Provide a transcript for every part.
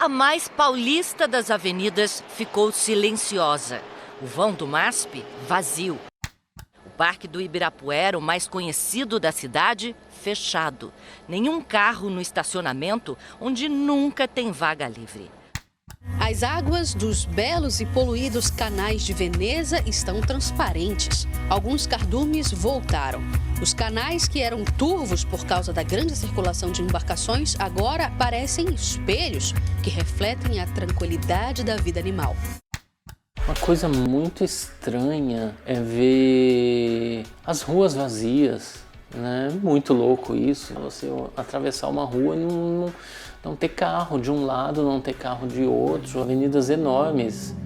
A mais paulista das avenidas ficou silenciosa. O vão do MASP, vazio. O Parque do Ibirapuera, o mais conhecido da cidade, fechado. Nenhum carro no estacionamento, onde nunca tem vaga livre. As águas dos belos e poluídos canais de Veneza estão transparentes. Alguns cardumes voltaram. Os canais que eram turvos por causa da grande circulação de embarcações agora parecem espelhos que refletem a tranquilidade da vida animal. Uma coisa muito estranha é ver as ruas vazias, né? Muito louco isso. Você atravessar uma rua e não ter carro de um lado, não ter carro de outro, avenidas enormes.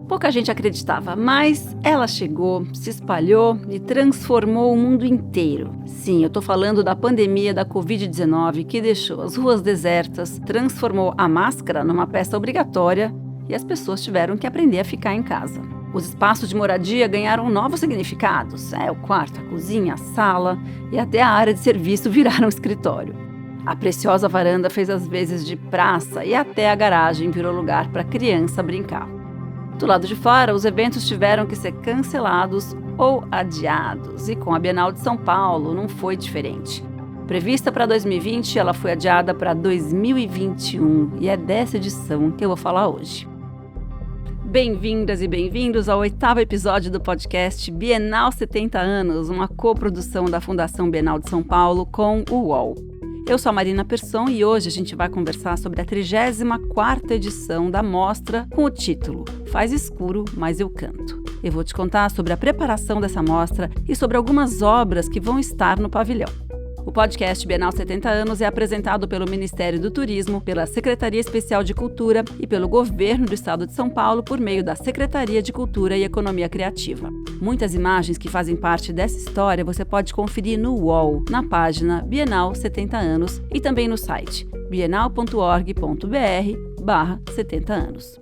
Pouca gente acreditava, mas ela chegou, se espalhou e transformou o mundo inteiro. Sim, eu tô falando da pandemia da Covid-19 que deixou as ruas desertas, transformou a máscara numa peça obrigatória e as pessoas tiveram que aprender a ficar em casa. Os espaços de moradia ganharam novos significados. O quarto, a cozinha, a sala e até a área de serviço viraram escritório. A preciosa varanda fez as vezes de praça e até a garagem virou lugar para criança brincar. Do lado de fora, os eventos tiveram que ser cancelados ou adiados. E com a Bienal de São Paulo não foi diferente. Prevista para 2020, ela foi adiada para 2021 e é dessa edição que eu vou falar hoje. Bem-vindas e bem-vindos ao 8º episódio do podcast Bienal 70 anos, uma coprodução da Fundação Bienal de São Paulo com o UOL. Eu sou a Marina Persson e hoje a gente vai conversar sobre a 34ª edição da mostra com o título Faz Escuro, Mas Eu Canto. Eu vou te contar sobre a preparação dessa mostra e sobre algumas obras que vão estar no pavilhão. O podcast Bienal 70 anos é apresentado pelo Ministério do Turismo, pela Secretaria Especial de Cultura e pelo Governo do Estado de São Paulo por meio da Secretaria de Cultura e Economia Criativa. Muitas imagens que fazem parte dessa história você pode conferir no UOL, na página Bienal 70 anos e também no site bienal.org.br/70 anos.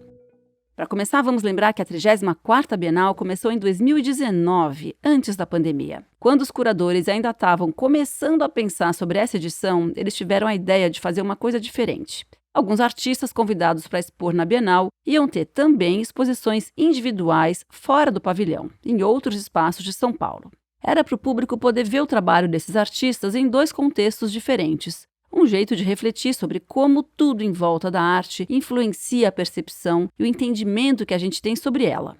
Para começar, vamos lembrar que a 34ª Bienal começou em 2019, antes da pandemia. Quando os curadores ainda estavam começando a pensar sobre essa edição, eles tiveram a ideia de fazer uma coisa diferente. Alguns artistas convidados para expor na Bienal iam ter também exposições individuais fora do pavilhão, em outros espaços de São Paulo. Era para o público poder ver o trabalho desses artistas em dois contextos diferentes. Um jeito de refletir sobre como tudo em volta da arte influencia a percepção e o entendimento que a gente tem sobre ela.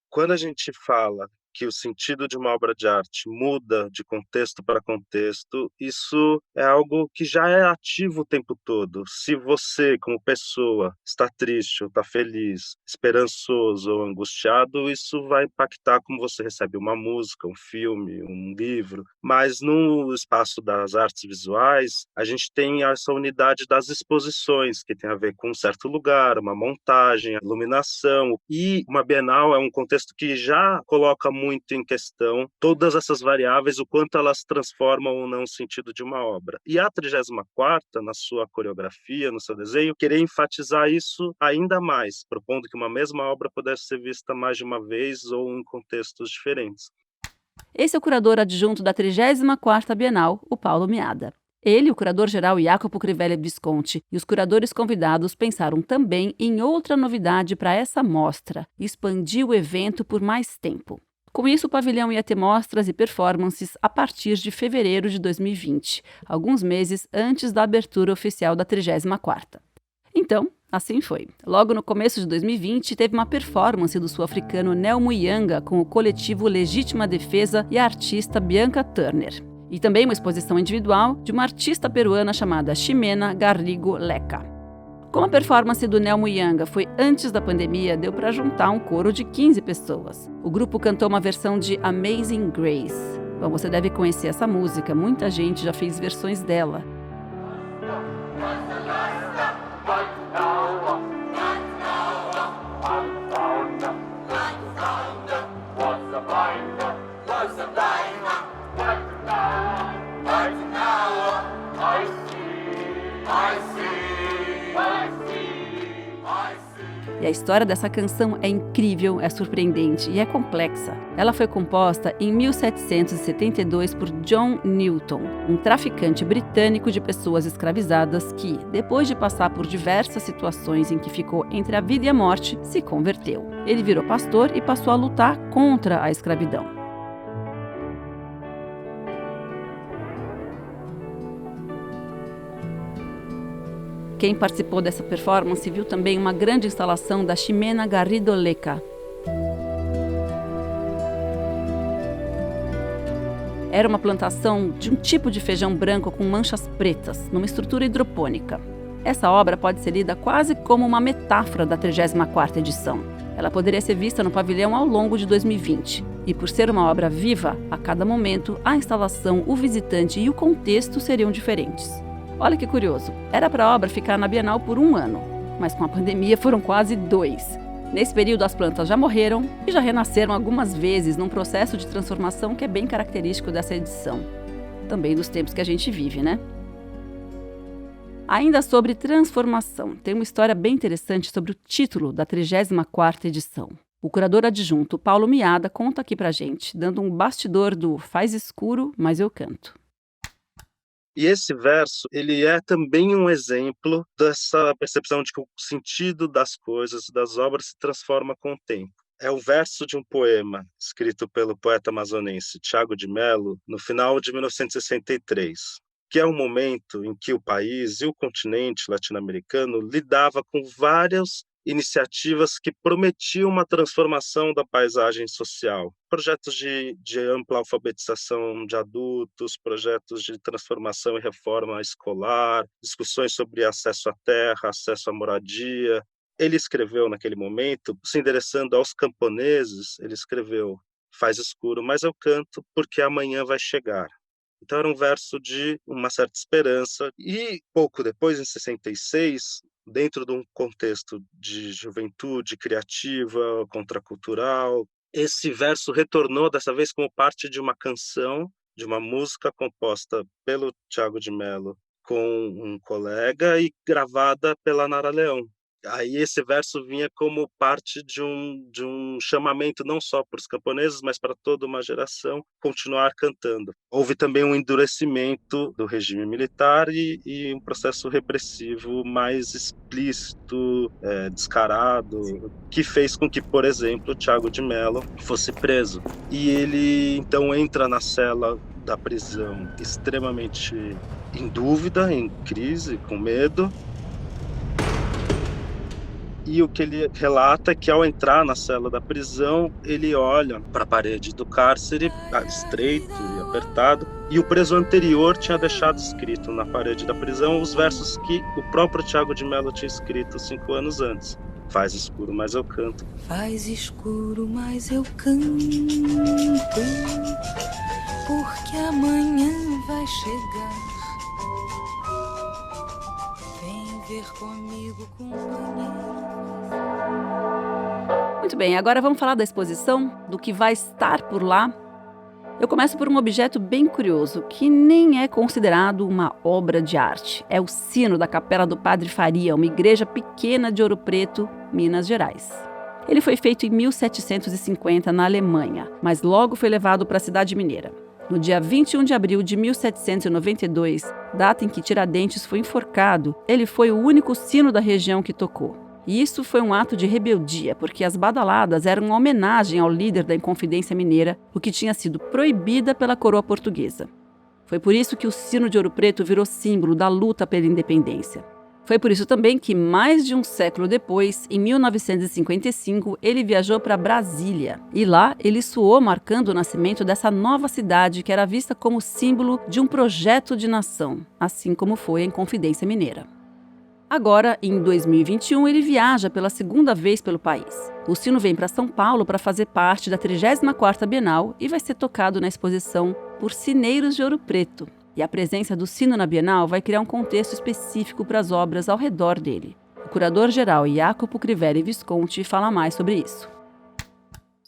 Quando a gente fala que o sentido de uma obra de arte muda de contexto para contexto, isso é algo que já é ativo o tempo todo. Se você, como pessoa, está triste ou está feliz, esperançoso ou angustiado, isso vai impactar como você recebe uma música, um filme, um livro. Mas no espaço das artes visuais, a gente tem essa unidade das exposições, que tem a ver com um certo lugar, uma montagem, a iluminação. E uma Bienal é um contexto que já coloca muito em questão todas essas variáveis, o quanto elas transformam ou não o sentido de uma obra. E a 34ª, na sua coreografia, no seu desenho, queria enfatizar isso ainda mais, propondo que uma mesma obra pudesse ser vista mais de uma vez ou em contextos diferentes. Esse é o curador adjunto da 34ª Bienal, o Paulo Miada. Ele, o curador-geral Jacopo Crivelli Visconti e os curadores convidados pensaram também em outra novidade para essa mostra, expandir o evento por mais tempo. Com isso, o pavilhão ia ter mostras e performances a partir de fevereiro de 2020, alguns meses antes da abertura oficial da 34ª. Então, assim foi. Logo no começo de 2020, teve uma performance do sul-africano Nel Muyanga com o coletivo Legítima Defesa e a artista Bianca Turner. E também uma exposição individual de uma artista peruana chamada Ximena Garrigo Leca. Como a performance do Nel Muyanga foi antes da pandemia, deu para juntar um coro de 15 pessoas. O grupo cantou uma versão de Amazing Grace. Bom, você deve conhecer essa música, muita gente já fez versões dela. E a história dessa canção é incrível, é surpreendente e é complexa. Ela foi composta em 1772 por John Newton, um traficante britânico de pessoas escravizadas que, depois de passar por diversas situações em que ficou entre a vida e a morte, se converteu. Ele virou pastor e passou a lutar contra a escravidão. Quem participou dessa performance viu também uma grande instalação da Ximena Garrido Leca. Era uma plantação de um tipo de feijão branco com manchas pretas, numa estrutura hidropônica. Essa obra pode ser lida quase como uma metáfora da 34ª edição. Ela poderia ser vista no pavilhão ao longo de 2020. E por ser uma obra viva, a cada momento, a instalação, o visitante e o contexto seriam diferentes. Olha que curioso, era para a obra ficar na Bienal por 1 ano, mas com a pandemia foram quase 2. Nesse período as plantas já morreram e já renasceram algumas vezes num processo de transformação que é bem característico dessa edição. Também dos tempos que a gente vive, né? Ainda sobre transformação, tem uma história bem interessante sobre o título da 34ª edição. O curador adjunto Paulo Miada conta aqui pra gente, dando um bastidor do Faz Escuro, Mas Eu Canto. E esse verso, ele é também um exemplo dessa percepção de que o sentido das coisas, das obras, se transforma com o tempo. É o verso de um poema escrito pelo poeta amazonense Tiago de Mello, no final de 1963, que é um momento em que o país e o continente latino-americano lidava com várias iniciativas que prometiam uma transformação da paisagem social. Projetos de ampla alfabetização de adultos, projetos de transformação e reforma escolar, discussões sobre acesso à terra, acesso à moradia. Ele escreveu naquele momento, se endereçando aos camponeses, ele escreveu: "Faz escuro, mas eu canto, porque amanhã vai chegar". Então era um verso de uma certa esperança. E pouco depois, em 66, dentro de um contexto de juventude criativa, contracultural, esse verso retornou dessa vez como parte de uma canção, de uma música composta pelo Tiago de Mello com um colega e gravada pela Nara Leão. Aí esse verso vinha como parte de um chamamento não só para os camponeses, mas para toda uma geração continuar cantando. Houve também um endurecimento do regime militar e um processo repressivo mais explícito, descarado, que fez com que, por exemplo, Tiago de Mello fosse preso. E ele então entra na cela da prisão extremamente em dúvida, em crise, com medo. E o que ele relata é que, ao entrar na cela da prisão, ele olha para a parede do cárcere, estreito e apertado, e o preso anterior tinha deixado escrito na parede da prisão os versos que o próprio Tiago de Mello tinha escrito 5 anos antes. Faz escuro, mas eu canto. Faz escuro, mas eu canto, porque amanhã vai chegar. Vem ver comigo, companheiro. Muito bem, agora vamos falar da exposição, do que vai estar por lá. Eu começo por um objeto bem curioso, que nem é considerado uma obra de arte. É o sino da Capela do Padre Faria, uma igreja pequena de Ouro Preto, Minas Gerais. Ele foi feito em 1750 na Alemanha, mas logo foi levado para a cidade mineira. No dia 21 de abril de 1792, data em que Tiradentes foi enforcado, ele foi o único sino da região que tocou. E isso foi um ato de rebeldia, porque as badaladas eram uma homenagem ao líder da Inconfidência Mineira, o que tinha sido proibida pela coroa portuguesa. Foi por isso que o sino de Ouro Preto virou símbolo da luta pela independência. Foi por isso também que, mais de um século depois, em 1955, ele viajou para Brasília. E lá ele soou marcando o nascimento dessa nova cidade que era vista como símbolo de um projeto de nação, assim como foi a Inconfidência Mineira. Agora, em 2021, ele viaja pela segunda vez pelo país. O sino vem para São Paulo para fazer parte da 34ª Bienal e vai ser tocado na exposição por Sineiros de Ouro Preto. E a presença do sino na Bienal vai criar um contexto específico para as obras ao redor dele. O curador-geral Jacopo Crivelli Visconti fala mais sobre isso.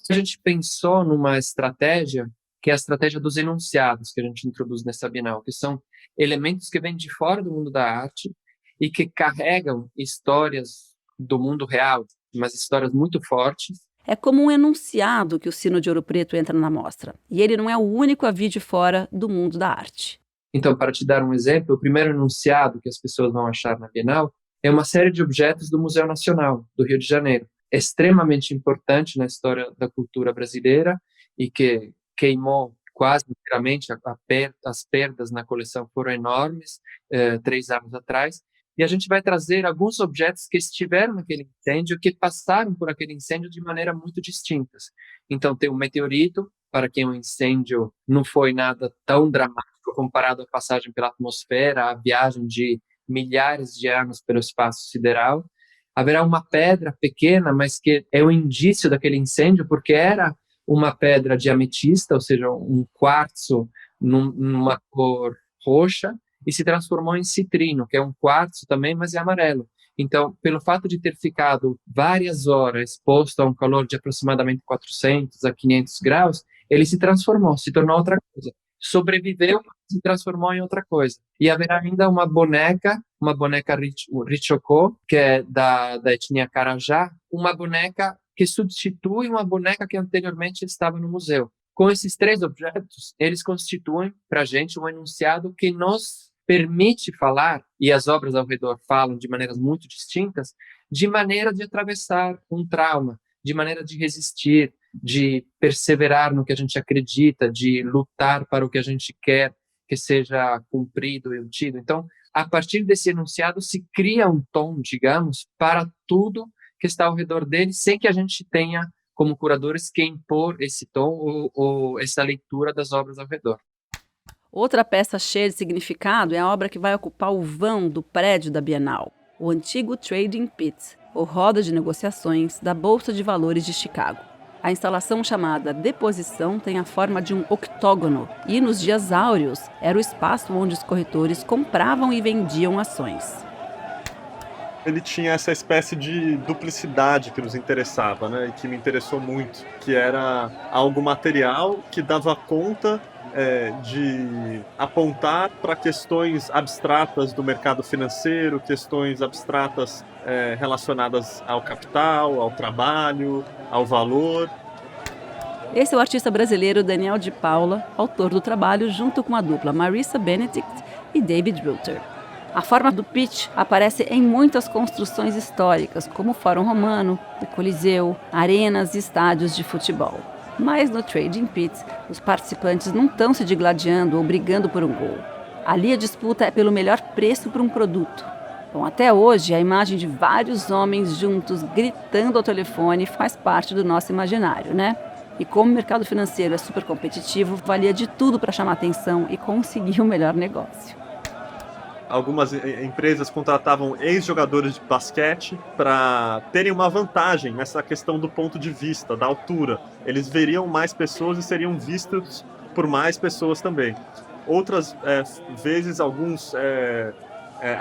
A gente pensou numa estratégia, que é a estratégia dos enunciados, que a gente introduz nessa Bienal, que são elementos que vêm de fora do mundo da arte e que carregam histórias do mundo real, mas histórias muito fortes. É como um enunciado que o sino de Ouro Preto entra na mostra. E ele não é o único a vir de fora do mundo da arte. Então, para te dar um exemplo, o primeiro enunciado que as pessoas vão achar na Bienal é uma série de objetos do Museu Nacional do Rio de Janeiro, extremamente importante na história da cultura brasileira e que queimou quase inteiramente. As perdas na coleção foram enormes 3 anos atrás. E a gente vai trazer alguns objetos que estiveram naquele incêndio, que passaram por aquele incêndio de maneira muito distintas. Então, tem um meteorito, para quem o incêndio não foi nada tão dramático comparado à passagem pela atmosfera, à viagem de milhares de anos pelo espaço sideral. Haverá uma pedra pequena, mas que é o indício daquele incêndio, porque era uma pedra de ametista, ou seja, um quartzo numa cor roxa, e se transformou em citrino, que é um quartzo também, mas é amarelo. Então, pelo fato de ter ficado várias horas exposto a um calor de aproximadamente 400 a 500 graus, ele se transformou, se tornou outra coisa. Sobreviveu, se transformou em outra coisa. E haverá ainda uma boneca Richocó, que é da etnia Carajá, uma boneca que substitui uma boneca que anteriormente estava no museu. Com esses 3 objetos, eles constituem para a gente um enunciado que nos permite falar, e as obras ao redor falam de maneiras muito distintas, de maneira de atravessar um trauma, de maneira de resistir, de perseverar no que a gente acredita, de lutar para o que a gente quer que seja cumprido e obtido. Então, a partir desse enunciado se cria um tom, digamos, para tudo que está ao redor dele, sem que a gente tenha, como curadores, que impor esse tom ou essa leitura das obras ao redor. Outra peça cheia de significado é a obra que vai ocupar o vão do prédio da Bienal, o antigo Trading Pit, ou roda de negociações da Bolsa de Valores de Chicago. A instalação chamada Deposição tem a forma de um octógono e, nos dias áureos, era o espaço onde os corretores compravam e vendiam ações. Ele tinha essa espécie de duplicidade que nos interessava, né, e que me interessou muito, que era algo material que dava conta de apontar para questões abstratas do mercado financeiro, questões abstratas relacionadas ao capital, ao trabalho, ao valor. Esse é o artista brasileiro Daniel de Paula, autor do trabalho junto com a dupla Marissa Benedict e David Ruther. A forma do pitch aparece em muitas construções históricas, como o Fórum Romano, o Coliseu, arenas e estádios de futebol. Mas no Trading Pit, os participantes não estão se digladiando ou brigando por um gol. Ali a disputa é pelo melhor preço para um produto. Bom, até hoje, a imagem de vários homens juntos gritando ao telefone faz parte do nosso imaginário, né? E como o mercado financeiro é super competitivo, valia de tudo para chamar atenção e conseguir o melhor negócio. Algumas empresas contratavam ex-jogadores de basquete para terem uma vantagem nessa questão do ponto de vista, da altura. Eles veriam mais pessoas e seriam vistos por mais pessoas também. Outras vezes, alguns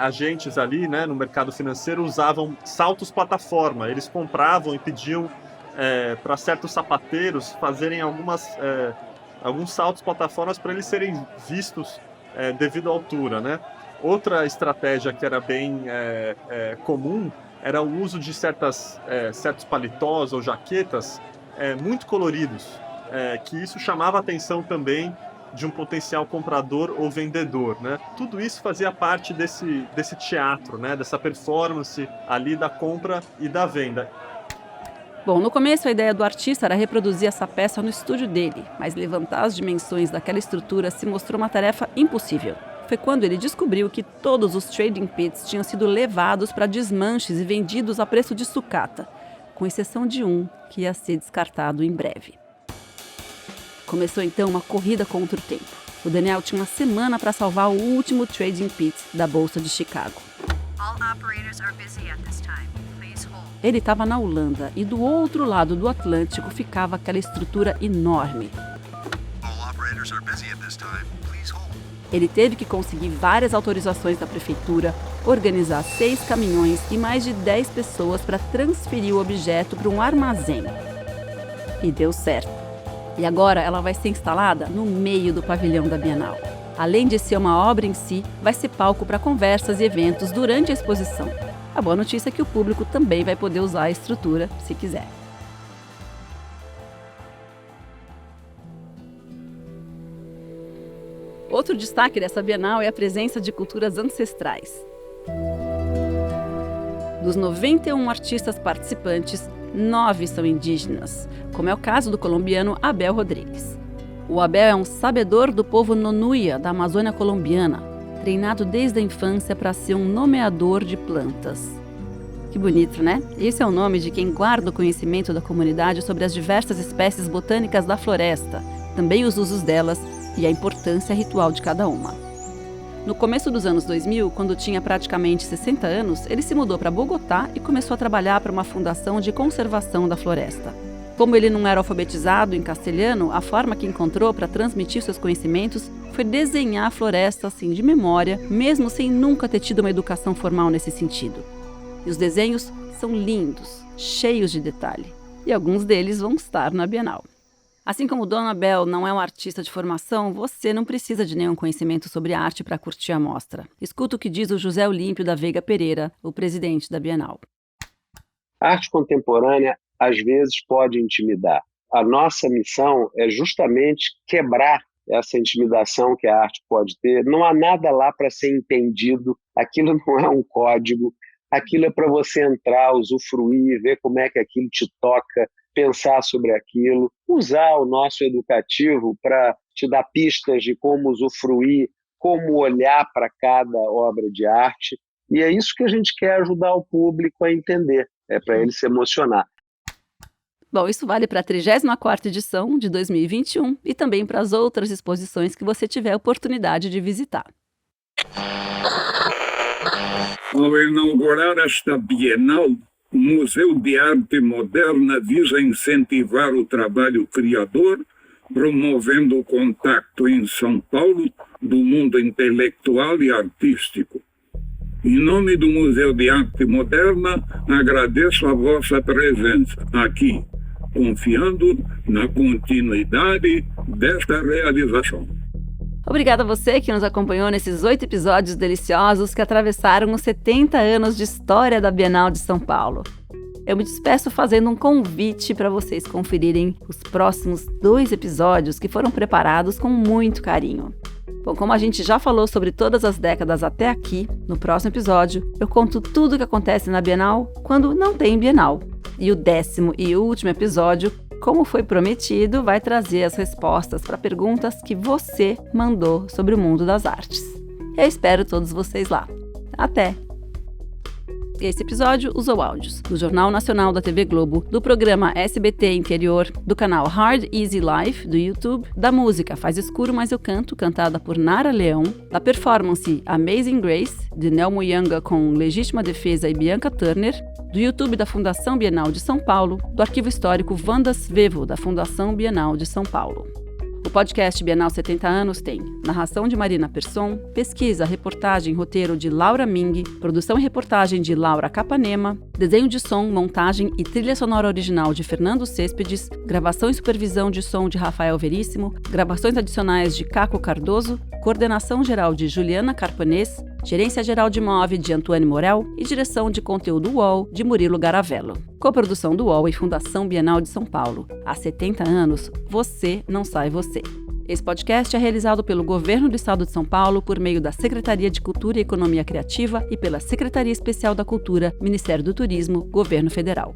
agentes ali, né, no mercado financeiro usavam saltos plataforma. Eles compravam e pediam para certos sapateiros fazerem alguns saltos plataformas para eles serem vistos devido à altura, né? Outra estratégia que era bem comum era o uso de certos paletós ou jaquetas muito coloridos, que isso chamava a atenção também de um potencial comprador ou vendedor, né? Tudo isso fazia parte desse teatro, né? Dessa performance ali da compra e da venda. Bom, no começo a ideia do artista era reproduzir essa peça no estúdio dele, mas levantar as dimensões daquela estrutura se mostrou uma tarefa impossível. Foi quando ele descobriu que todos os trading pits tinham sido levados para desmanches e vendidos a preço de sucata, com exceção de um que ia ser descartado em breve. Começou então uma corrida contra o tempo. O Daniel tinha uma semana para salvar o último trading pit da Bolsa de Chicago. Ele estava na Holanda e do outro lado do Atlântico ficava aquela estrutura enorme. Ele teve que conseguir várias autorizações da prefeitura, organizar 6 caminhões e mais de 10 pessoas para transferir o objeto para um armazém. E deu certo. E agora ela vai ser instalada no meio do pavilhão da Bienal. Além de ser uma obra em si, vai ser palco para conversas e eventos durante a exposição. A boa notícia é que o público também vai poder usar a estrutura se quiser. Outro destaque dessa Bienal é a presença de culturas ancestrais. Dos 91 artistas participantes, 9 são indígenas, como é o caso do colombiano Abel Rodrigues. O Abel é um sabedor do povo Nonuia, da Amazônia colombiana, treinado desde a infância para ser um nomeador de plantas. Que bonito, né? Esse é o nome de quem guarda o conhecimento da comunidade sobre as diversas espécies botânicas da floresta, também os usos delas e a importância ritual de cada uma. No começo dos anos 2000, quando tinha praticamente 60 anos, ele se mudou para Bogotá e começou a trabalhar para uma fundação de conservação da floresta. Como ele não era alfabetizado em castelhano, a forma que encontrou para transmitir seus conhecimentos foi desenhar a floresta assim de memória, mesmo sem nunca ter tido uma educação formal nesse sentido. E os desenhos são lindos, cheios de detalhe, e alguns deles vão estar na Bienal. Assim como Dona Abel não é um artista de formação, você não precisa de nenhum conhecimento sobre arte para curtir a mostra. Escuta o que diz o José Olímpio da Veiga Pereira, o presidente da Bienal. A arte contemporânea, às vezes, pode intimidar. A nossa missão é justamente quebrar essa intimidação que a arte pode ter. Não há nada lá para ser entendido, aquilo não é um código, aquilo é para você entrar, usufruir, ver como é que aquilo te toca, pensar sobre aquilo, usar o nosso educativo para te dar pistas de como usufruir, como olhar para cada obra de arte. E é isso que a gente quer ajudar o público a entender, é para ele se emocionar. Bom, isso vale para a 34ª edição de 2021 e também para as outras exposições que você tiver a oportunidade de visitar. Ao inaugurar esta Bienal, o Museu de Arte Moderna visa incentivar o trabalho criador, promovendo o contato em São Paulo do mundo intelectual e artístico. Em nome do Museu de Arte Moderna, agradeço a vossa presença aqui, confiando na continuidade desta realização. Obrigada a você que nos acompanhou nesses 8 episódios deliciosos que atravessaram os 70 anos de história da Bienal de São Paulo. Eu me despeço fazendo um convite para vocês conferirem os próximos 2 episódios que foram preparados com muito carinho. Bom, como a gente já falou sobre todas as décadas até aqui, no próximo episódio eu conto tudo o que acontece na Bienal quando não tem Bienal. E o 10º e último episódio, como foi prometido, vai trazer as respostas para perguntas que você mandou sobre o mundo das artes. Eu espero todos vocês lá. Até! Esse episódio usou áudios do Jornal Nacional da TV Globo, do programa SBT Interior, do canal Hard Easy Life, do YouTube, da música Faz Escuro Mas Eu Canto, cantada por Nara Leão, da performance Amazing Grace, de Nelmo Yanga com Legítima Defesa e Bianca Turner, do YouTube da Fundação Bienal de São Paulo, do arquivo histórico Wanda Svevo, da Fundação Bienal de São Paulo. O podcast Bienal 70 anos tem narração de Marina Persson, pesquisa, reportagem e roteiro de Laura Ming, produção e reportagem de Laura Capanema, desenho de som, montagem e trilha sonora original de Fernando Céspedes, gravação e supervisão de som de Rafael Veríssimo, gravações adicionais de Caco Cardoso, coordenação geral de Juliana Carpanês, gerência geral de MOVE de Antônio Morel e direção de conteúdo UOL de Murilo Garavello. Coprodução do UOL e Fundação Bienal de São Paulo. Há 70 anos, você não sai você. Esse podcast é realizado pelo Governo do Estado de São Paulo por meio da Secretaria de Cultura e Economia Criativa e pela Secretaria Especial da Cultura, Ministério do Turismo, Governo Federal.